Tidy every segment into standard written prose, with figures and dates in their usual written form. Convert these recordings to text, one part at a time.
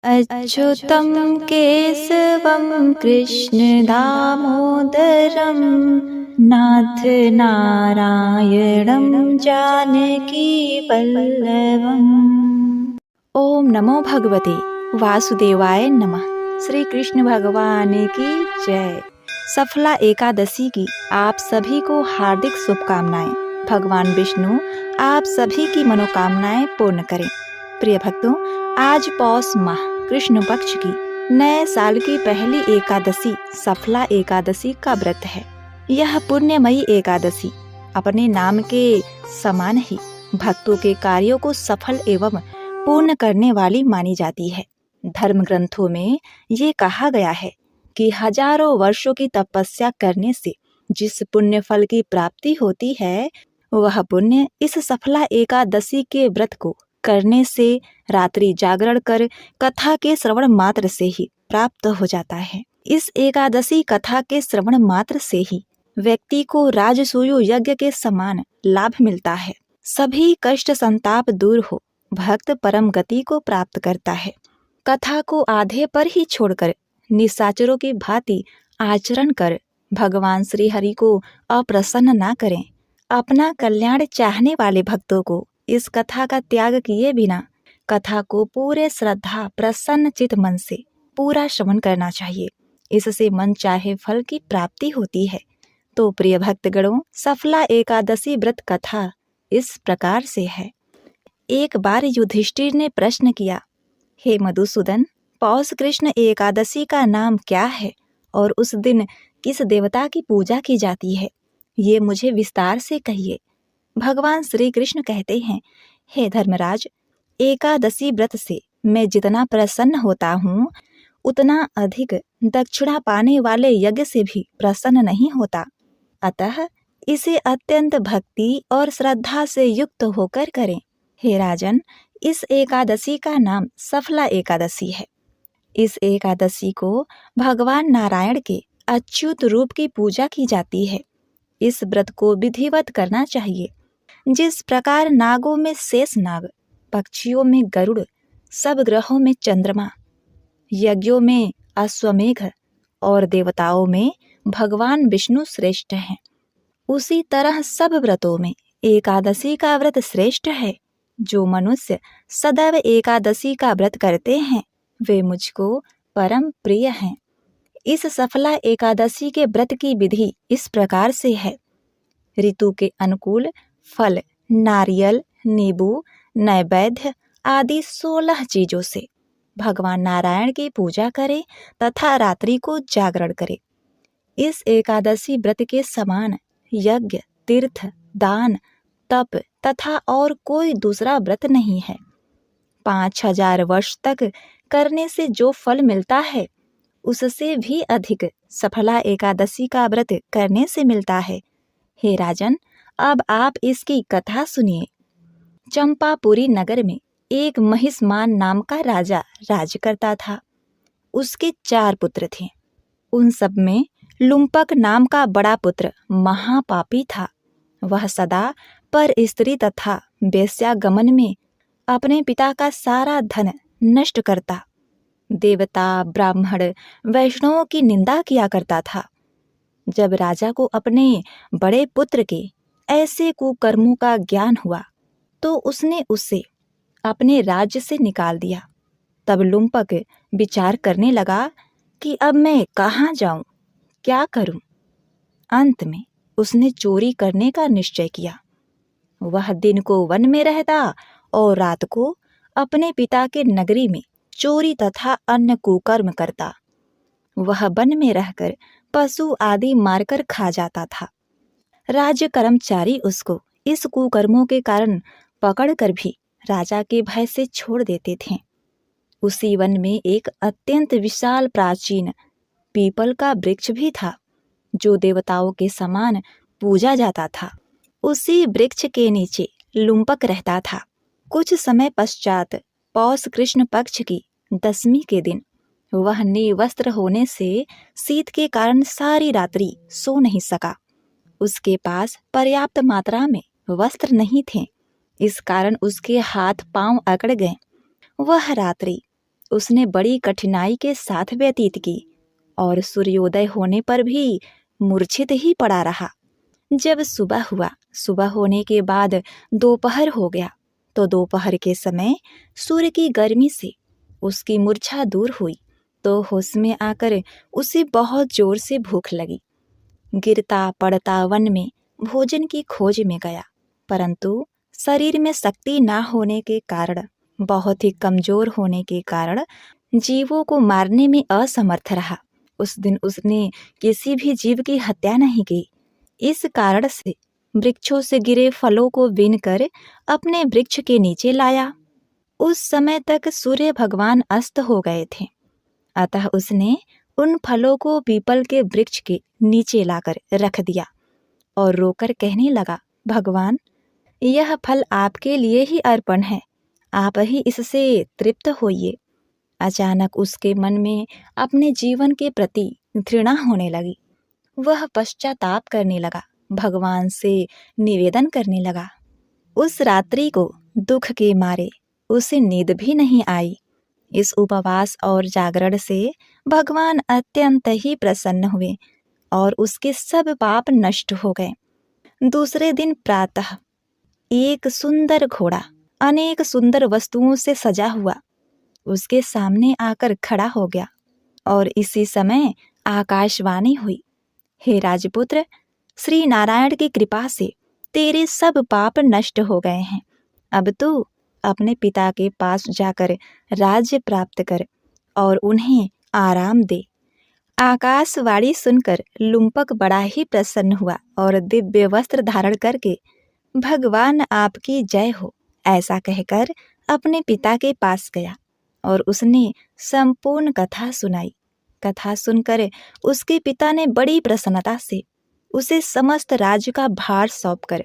अच्युतं केशवं कृष्णदामोदरं नाथ नारायणं जानकीवल्लभम्। ओम नमो भगवते वासुदेवाय नमः। श्री कृष्ण भगवान की जय। सफला एकादशी की आप सभी को हार्दिक शुभकामनाएं। भगवान विष्णु आप सभी की मनोकामनाएं पूर्ण करें। प्रिय भक्तों, आज पौष माह कृष्ण पक्ष की नए साल की पहली एकादशी सफला एकादशी का व्रत है। यह पुण्यमयी एकादशी अपने नाम के समान ही भक्तों के कार्यों को सफल एवं पूर्ण करने वाली मानी जाती है। धर्म ग्रंथों में ये कहा गया है कि हजारों वर्षों की तपस्या करने से जिस पुण्य फल की प्राप्ति होती है, वह पुण्य इस सफला एकादशी के व्रत को करने से, रात्रि जागरण कर कथा के श्रवण मात्र से ही प्राप्त हो जाता है। इस एकादशी कथा के श्रवण मात्र से ही व्यक्ति को राजसूय यज्ञ के समान लाभ मिलता है। सभी कष्ट संताप दूर हो भक्त परम गति को प्राप्त करता है। कथा को आधे पर ही छोड़कर निशाचरों की भांति आचरण कर भगवान श्री हरि को अप्रसन्न ना करें। अपना कल्याण चाहने वाले भक्तों को इस कथा का त्याग किए बिना कथा को पूरे श्रद्धा प्रसन्न चित मन से पूरा श्रवण करना चाहिए। इससे मन चाहे फल की प्राप्ति होती है। तो प्रिय भक्तगणों, सफला एकादशी व्रत कथा इस प्रकार से है। एक बार युधिष्ठिर ने प्रश्न किया, हे मधुसूदन, पौष कृष्ण एकादशी का नाम क्या है और उस दिन किस देवता की पूजा की जाती है, ये मुझे विस्तार से कहिए। भगवान श्री कृष्ण कहते हैं, हे धर्मराज, एकादशी व्रत से मैं जितना प्रसन्न होता हूँ, उतना अधिक दक्षिणा पाने वाले यज्ञ से भी प्रसन्न नहीं होता। अतः इसे अत्यंत भक्ति और श्रद्धा से युक्त होकर करें। हे राजन, इस एकादशी का नाम सफला एकादशी है। इस एकादशी को भगवान नारायण के अच्युत रूप की पूजा की जाती है। इस व्रत को विधिवत करना चाहिए। जिस प्रकार नागों में शेष नाग, पक्षियों में गरुड़, सब ग्रहों में चंद्रमा, यज्ञों में अश्वमेघ और देवताओं में भगवान विष्णु श्रेष्ठ हैं, उसी तरह सब व्रतों में एकादशी का व्रत श्रेष्ठ है। जो मनुष्य सदैव एकादशी का व्रत करते हैं, वे मुझको परम प्रिय हैं। इस सफला एकादशी के व्रत की विधि इस प्रकार से है। ऋतु के अनुकूल फल, नारियल, नींबू, नैवेद्य आदि 16 चीजों से भगवान नारायण की पूजा करे तथा रात्रि को जागरण करे। इस एकादशी व्रत के समान यज्ञ, तीर्थ, दान, तप तथा और कोई दूसरा व्रत नहीं है। 5000 वर्ष तक करने से जो फल मिलता है, उससे भी अधिक सफला एकादशी का व्रत करने से मिलता है। हे राजन, अब आप इसकी कथा सुनिए। चंपापुरी नगर में एक महिष्मान नाम का राजा राज करता था। उसके 4 पुत्र थे। उन सब में लुम्पक नाम का बड़ा पुत्र महापापी था। वह सदा पर स्त्री तथा वेश्यागमन में अपने पिता का सारा धन नष्ट करता, देवता, ब्राह्मण, वैष्णवों की निंदा किया करता था। जब राजा को अपने बड़े पुत्र के ऐसे कुकर्मों का ज्ञान हुआ, तो उसने उसे अपने राज्य से निकाल दिया। तब लुम्पक विचार करने लगा कि अब मैं कहाँ जाऊं, क्या करूं। अंत में उसने चोरी करने का निश्चय किया। वह दिन को वन में रहता और रात को अपने पिता के नगरी में चोरी तथा अन्य कुकर्म करता। वह वन में रहकर पशु आदि मारकर खा जाता था। राज्य कर्मचारी उसको इस कुकर्मों के कारण पकड़कर भी राजा के भय से छोड़ देते थे। उसी वन में एक अत्यंत विशाल प्राचीन पीपल का वृक्ष भी था, जो देवताओं के समान पूजा जाता था। उसी वृक्ष के नीचे लुम्पक रहता था। कुछ समय पश्चात पौष कृष्ण पक्ष की 10वीं के दिन वह निर्वस्त्र होने से शीत के कारण सारी रात्रि सो नहीं सका। उसके पास पर्याप्त मात्रा में वस्त्र नहीं थे। इस कारण उसके हाथ पांव अकड़ गए। वह रात्रि उसने बड़ी कठिनाई के साथ व्यतीत की और सूर्योदय होने पर भी मूर्छित ही पड़ा रहा। जब सुबह हुआ, सुबह होने के बाद दोपहर हो गया, तो दोपहर के समय सूर्य की गर्मी से उसकी मूर्छा दूर हुई तो होश में आकर उसे बहुत जोर से भूख लगी। गिरता पड़ता वन में भोजन की खोज में गया, परंतु शरीर में शक्ति ना होने के कारण, बहुत ही कमजोर होने के कारण जीवों को मारने में असमर्थ रहा। उस दिन उसने किसी भी जीव की हत्या नहीं की। इस कारण से वृक्षों से गिरे फलों को बीनकर अपने वृक्ष के नीचे लाया। उस समय तक सूर्य भगवान अस्त हो गए थे, अतः उसने उन फलों को पीपल के वृक्ष के नीचे लाकर रख दिया और रोकर कहने लगा, भगवान, यह फल आपके लिए ही अर्पण है, आप ही इससे तृप्त होइए। अचानक उसके मन में अपने जीवन के प्रति घृणा होने लगी। वह पश्चाताप करने लगा, भगवान से निवेदन करने लगा। उस रात्रि को दुख के मारे उसे नींद भी नहीं आई। इस उपवास और जागरण से भगवान अत्यंत ही प्रसन्न हुए और उसके सब पाप नष्ट हो गए। दूसरे दिन प्रातः एक सुंदर घोड़ा अनेक सुंदर वस्तुओं से सजा हुआ उसके सामने आकर खड़ा हो गया और इसी समय आकाशवाणी हुई, हे राजपुत्र, श्री नारायण की कृपा से तेरे सब पाप नष्ट हो गए हैं। अब तू अपने पिता के पास जाकर राज्य प्राप्त कर और उन्हें आराम दे। आकाशवाणी सुनकर लुम्पक बड़ा ही प्रसन्न हुआ और दिव्य वस्त्र धारण करके, भगवान आपकी जय हो, ऐसा कहकर अपने पिता के पास गया और उसने संपूर्ण कथा सुनाई। कथा सुनकर उसके पिता ने बड़ी प्रसन्नता से उसे समस्त राज्य का भार सौंपकर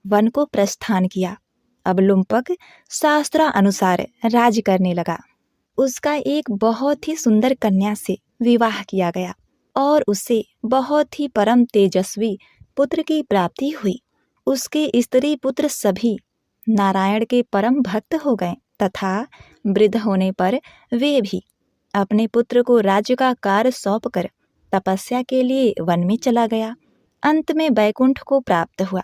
वन को प्रस्थान किया। अब लुम्पक शास्त्रा अनुसार राज करने लगा। उसका एक बहुत ही सुंदर कन्या से विवाह किया गया और उसे बहुत ही परम तेजस्वी पुत्र की प्राप्ति हुई। उसके स्त्री पुत्र सभी नारायण के परम भक्त हो गए तथा वृद्ध होने पर वे भी अपने पुत्र को राज्य का कार्य सौंपकर तपस्या के लिए वन में चला गया। अंत में वैकुंठ को प्राप्त हुआ।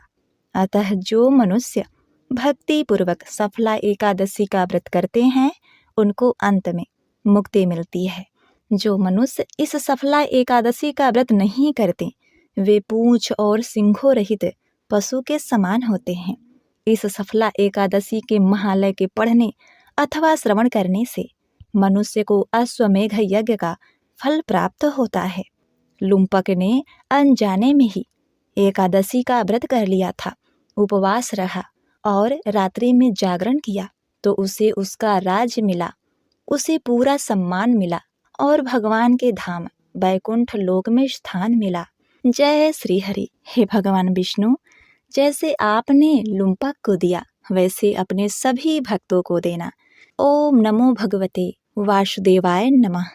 अतः जो मनुष्य भक्ति पूर्वक सफला एकादशी का व्रत करते हैं उनको अंत में मुक्ति मिलती है। जो मनुष्य इस सफला एकादशी का व्रत नहीं करते वे पूंछ और सिंघों रहित पशु के समान होते हैं। इस सफला एकादशी के महालय के पढ़ने अथवा श्रवण करने से मनुष्य को अश्वमेघ यज्ञ का फल प्राप्त होता है। लुम्पक ने अनजाने में ही एकादशी का व्रत कर लिया था, उपवास रहा और रात्रि में जागरण किया तो उसे उसका राज्य मिला, उसे पूरा सम्मान मिला और भगवान के धाम वैकुंठ लोक में स्थान मिला। जय श्री हरि। हे भगवान विष्णु, जैसे आपने लुम्पक को दिया वैसे अपने सभी भक्तों को देना। ओम नमो भगवते वासुदेवाय नमः।